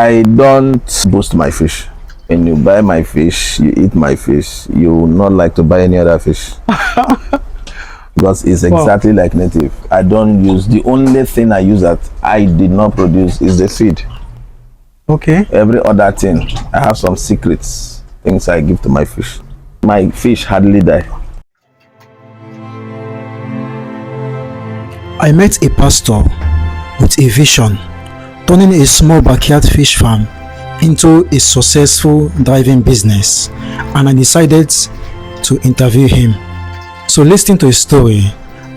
I don't boost my fish. When you buy my fish, you eat my fish, you will not like to buy any other fish. Because it's exactly like native. I don't use, the only thing I use that I did not produce is the feed. Okay. Every other thing, I have some secrets, things I give to my fish. My fish hardly die. I met a pastor with a vision, turning a small backyard fish farm into a successful thriving business, and I decided to interview him. So listen to his story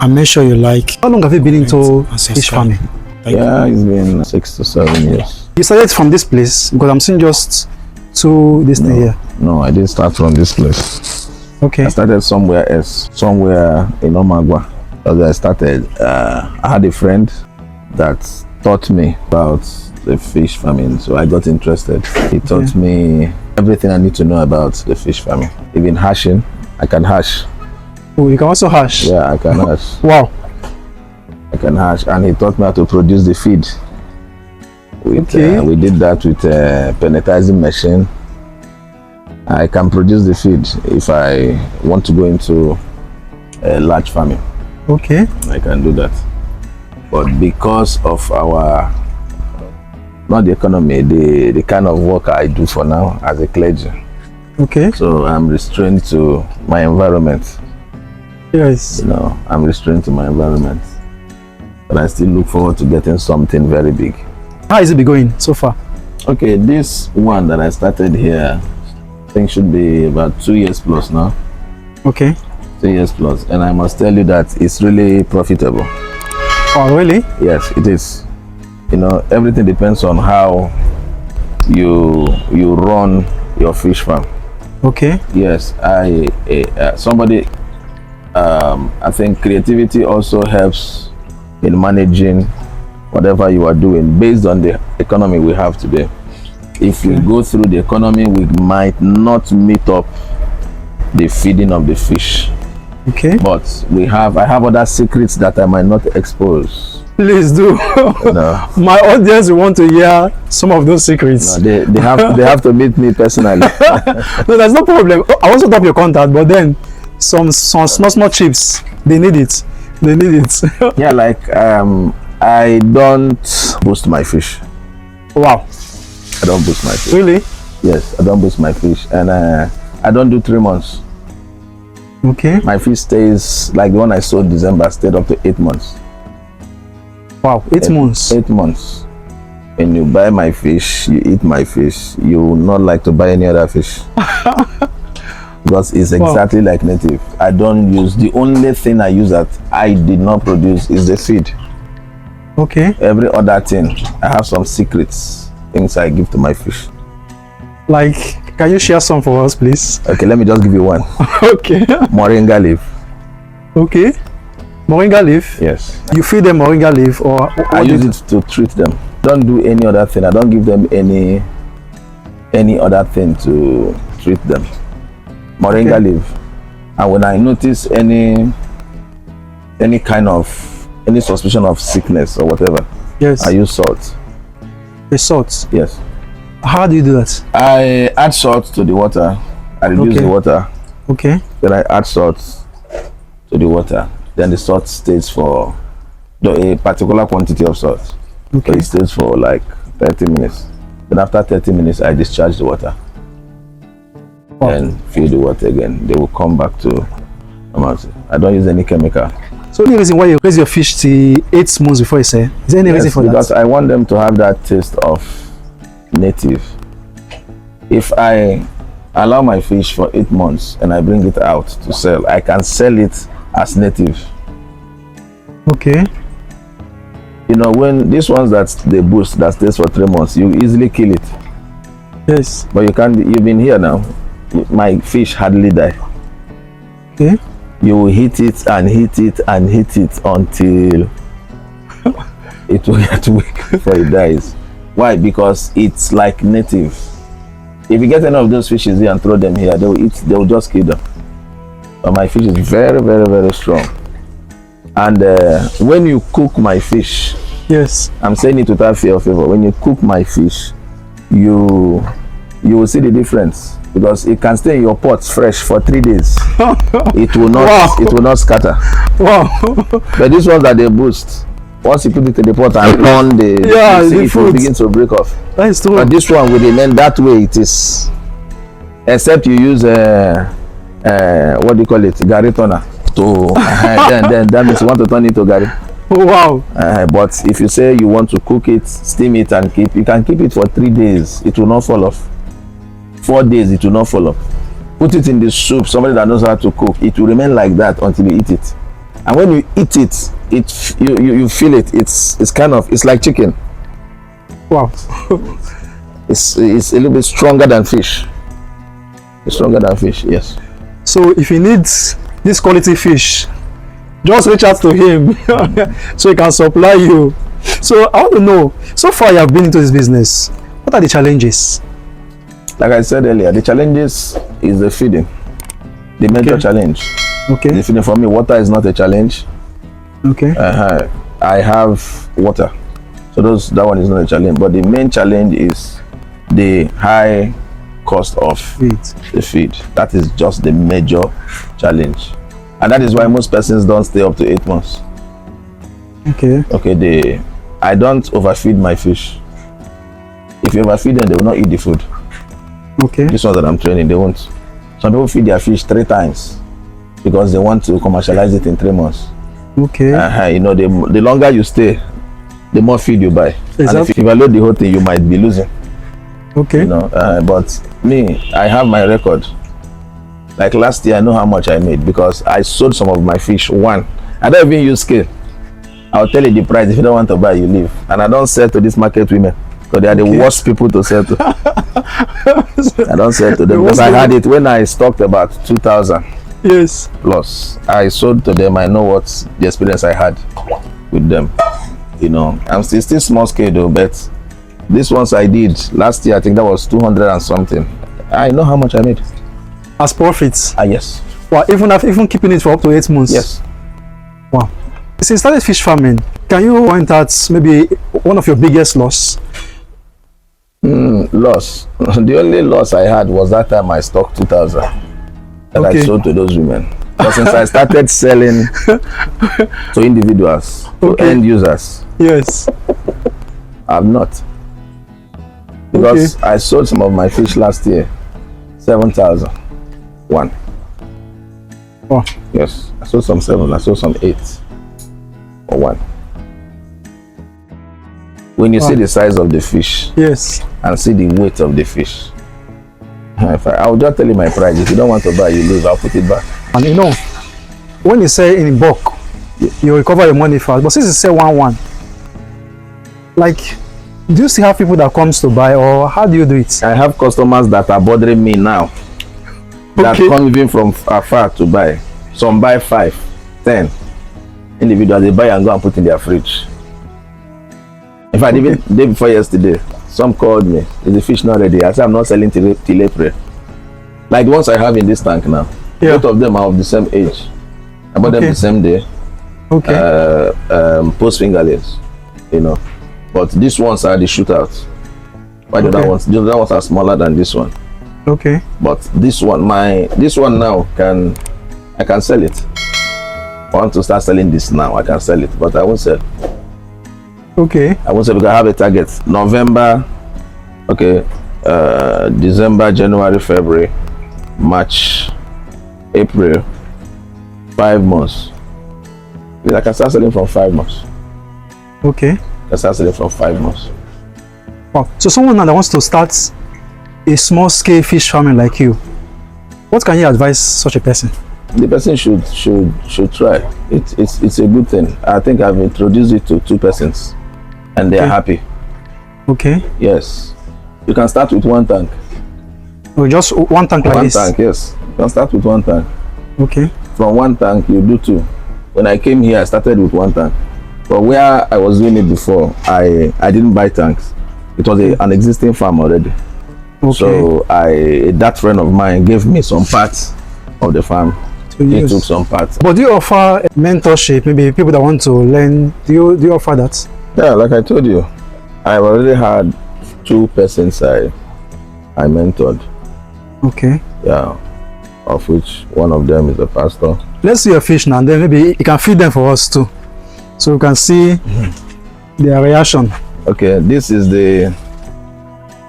and make sure you like. How long have you been into fish farming? Yeah, it's been 6 to 7 years. You started from this place because I'm seeing just this thing here. No, I didn't start from this place. Okay. I started somewhere else, somewhere in Omagwa. As I started, I had a friend that taught me about the fish farming, so I got interested. He taught me everything I need to know about the fish farming. Even hashing, I can hash. Oh, you can also hash? Yeah, I can hash. Wow. I can hash, and he taught me how to produce the feed. We did that with a pelletizing machine. I can produce the feed if I want to go into a large farming. Okay. I can do that. But because of our, not the economy, the kind of work I do for now as a clergy. Okay. So I'm restrained to my environment. Yes. You know, I'm restrained to my environment. But I still look forward to getting something very big. How is it been going so far? Okay, this one that I started here, I think should be about 2 years plus now. Okay. 2 years plus, and I must tell you that it's really profitable. Oh, really? Yes, it is. You know, everything depends on how you run your fish farm. Okay. Yes, I think creativity also helps in managing whatever you are doing based on the economy we have today. If we go through the economy, we might not meet up the feeding of the fish. Okay. But I have other secrets that I might not expose. Please do. No. My audience will want to hear some of those secrets. No, they have to meet me personally. No, there's no problem. I want to top your contact, but then some small chips, they need it. They need it. Yeah, like I don't boost my fish. Wow. I don't boost my fish. Really? Yes, I don't boost my fish, and I don't do 3 months. Okay. My fish stays, like the one I sold December, stayed up to 8 months. Wow, 8 months. 8 months. When you buy my fish, you eat my fish, you will not like to buy any other fish. Because it's exactly like native. I don't use, the only thing I use that I did not produce is the feed. Okay. Every other thing, I have some secrets, things I give to my fish. Like, can you share some for us, please? Okay, let me just give you one. Okay. Moringa leaf. Okay. Moringa leaf? Yes. You feed them moringa leaf, or I use it to treat them. Don't do any other thing. I don't give them any other thing to treat them. Moringa leaf. And when I notice any suspicion of sickness or whatever, yes, I use salt. The salt? Yes. How do you do that? I add salt to the water. I reduce the water. Okay. Then I add salt to the water. Then the salt stays for a particular quantity of salt. Okay. So it stays for like 30 minutes. Then after 30 minutes, I discharge the water. Wow. And fill the water again. They will come back to normality. I don't use any chemical. So any reason why you raise your fish to 8 months before you sell? Is there any reason for that? Because I want them to have that taste of native. If I allow my fish for 8 months and I bring it out to sell, I can sell it as native. Okay. You know, when these ones that they boost that stays for 3 months, you easily kill it. Yes. But you can't. You've been here now. My fish hardly die. Okay. You will hit it and hit it and hit it until it will get weak before it dies. Why? Because it's like native. If you get any of those fishes here and throw them here, they will eat. They will just kill them. But my fish is very, very, very strong. And when you cook my fish, yes, I'm saying it without fear of favor. When you cook my fish, you will see the difference, because it can stay in your pot fresh for 3 days. It will not Wow. it will not scatter. Wow. But this one that they boost, once you put it in the pot and turn Yeah, you see the it will fruit. begin to break off. That is true. But this one will remain that way it is, except you use what do you call it, gari turner to then that means you want to turn it to gari. Wow. But if you say you want to cook it, steam it and you can keep it for 3 days, it will not fall off. 4 days, it will not fall off. Put it in the soup, somebody that knows how to cook, it will remain like that until you eat it. And when you eat it, you feel it, it's kind of, it's like chicken. Wow. It's a little bit stronger than fish. It's stronger than fish, yes. So if he needs this quality fish, just reach out to him so he can supply you. So I want to know, so far you have been into this business, what are the challenges? Like I said earlier, the challenges is the feeding. The major challenge. Okay. The feeding, for me, water is not a challenge. Okay. I have water, so that one is not a challenge. But the main challenge is the high cost of the feed. That is just the major challenge, and that is why most persons don't stay up to 8 months. Okay. I don't overfeed my fish. If you overfeed them, they will not eat the food. Okay. This one that I'm training, they won't. Some people feed their fish 3 times because they want to commercialize it in 3 months. Okay. You know, the longer you stay, the more feed you buy. Exactly. And if you evaluate the whole thing, you might be losing. Okay. You know, but me, I have my record. Like last year, I know how much I made because I sold some of my fish. One, I don't even use scale. I'll tell you the price. If you don't want to buy, you leave. And I don't sell to these market women because they are the worst people to sell to. I don't sell to them because I had it when I stocked about 2,000. Yes. Plus, I sold to them. I know what the experience I had with them. You know, I'm still small scale though, but this ones I did last year, I think that was 200 and something. I know how much I made as profits. Yes. Wow. Even keeping it for up to 8 months. Yes. Wow. Since you started fish farming, can you point out maybe one of your biggest loss? Loss. The only loss I had was that time I stocked 2,000 that I sold to those women. But since I started selling to individuals, to end users, yes, I've not. Because I sold some of my fish last year, 7,000. One. Oh. Yes, I sold some 7, I sold some 8 or 1. When you see the size of the fish, yes, and see the weight of the fish, I'll just tell you my price. If you don't want to buy, you lose. I'll put it back. And you know, when you say in bulk, you recover your money fast. But since you say 1-1, like, do you still have people that comes to buy, or how do you do it? I have customers that are bothering me now. That come even from afar to buy. Some buy 5, 10 individuals. They buy and go and put in their fridge. In fact, even the day before yesterday, some called me. Is the fish not ready? I said I'm not selling till April. Like the ones I have in this tank now. Yeah. Both of them are of the same age. I bought them the same day. Post fingerlings, you know. But these ones are the shootouts. Why the other ones? The other ones are smaller than this one. Okay. But this one now I can sell it. If I want to start selling this now, I can sell it, but I won't sell. Okay. I won't sell because I have a target. November, December, January, February, March, April, 5 months. I can start selling from 5 months. Okay. I can start selling from 5 months. Wow. So someone now that wants to start a small scale fish farming like you, what can you advise such a person? The person should try. It's a good thing. I think I've introduced it to 2 persons and they are happy. Okay. Yes. You can start with 1 tank. Oh, just 1 tank like this? 1 tank, yes. You can start with 1 tank. Okay. From 1 tank, you do 2. When I came here, I started with 1 tank. But where I was doing it before, I didn't buy tanks. It was an existing farm already. Okay. So that friend of mine gave me some parts of the farm. He took some parts. But do you offer mentorship? Maybe people that want to learn, do you offer that? Yeah, like I told you, I've already had 2 persons I mentored. Okay. Yeah, of which one of them is a pastor. Let's see your fish now, and then maybe you can feed them for us too, so we can see their reaction. Okay, this is the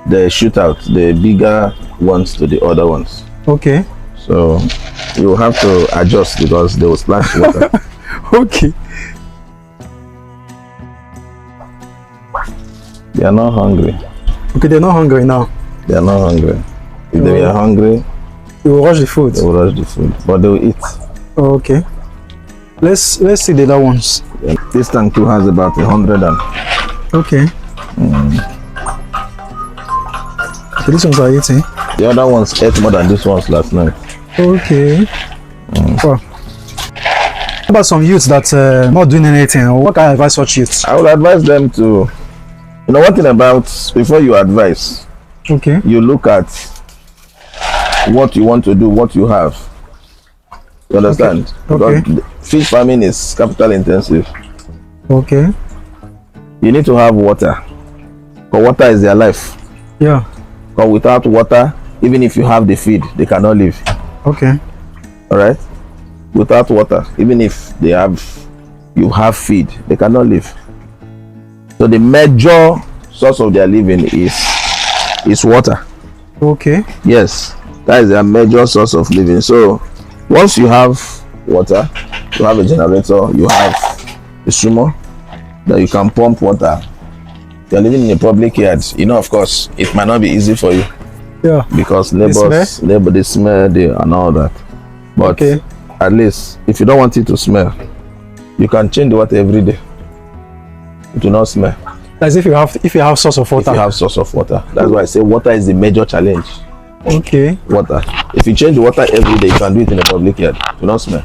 shootout, the bigger ones to the other ones. Okay. So you have to adjust because they will splash water. Okay. They are not hungry. Okay, they're not hungry now. They are not hungry. If they were hungry, You will rush the food. they will rush the food, but they will eat. Oh, okay. Let's see the other ones. Yeah. This tank too has about 100 and Okay. Okay, these ones are eating. the other ones ate more than these ones last night. Okay. Wow. What about some youths that not doing anything? What can I advise such youths? I would advise them to, one thing about, before you advise, Okay. you look at what you want to do, what you have. You understand? Okay. Because fish farming is capital intensive. Okay. You need to have water. Because water is their life. Yeah. Because without water, even if you have the feed, they cannot live. Okay. Alright? Without water, even if you have feed, they cannot live. So the major source of their living is water. Okay. Yes, that is their major source of living. So once you have water, you have a generator, you have a sumo that you can pump water. You're living in a public yard, of course it might not be easy for you Yeah. because they smell and all that, but Okay. at least if you don't want it to smell, you can change the water every day. It will not smell. As if you have source of water. If you have source of water. That's why I say water is the major challenge. Okay. Water. If you change the water every day, you can do it in a public yard. It will not smell.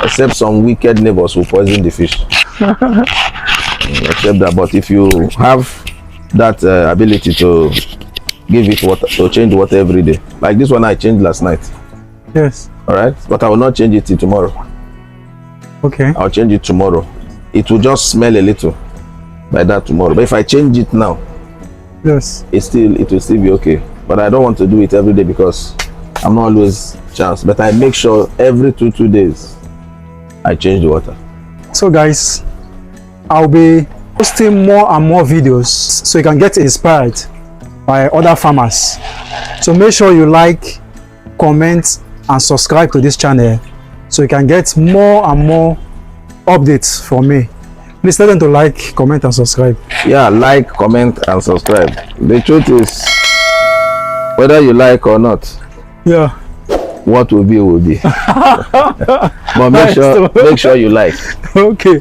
Except some wicked neighbors who poison the fish. Except that. But if you have that ability to give it water, to change the water every day, like this one I changed last night. Yes. All right, but I will not change it till tomorrow. Okay. I'll change it tomorrow. It will just smell a little by that tomorrow. But if I change it now, Yes. it will still be okay. But I don't want to do it every day because I'm not always chance. But I make sure every two days I change the water. So guys, I'll be posting more and more videos so you can get inspired by other farmers. So make sure you like, comment and subscribe to this channel so you can get more and more updates from me. Please tell them to like, comment and subscribe. Yeah, like, comment and subscribe. The truth is, whether you like or not, Yeah. what will be will be. But make sure you like. Okay.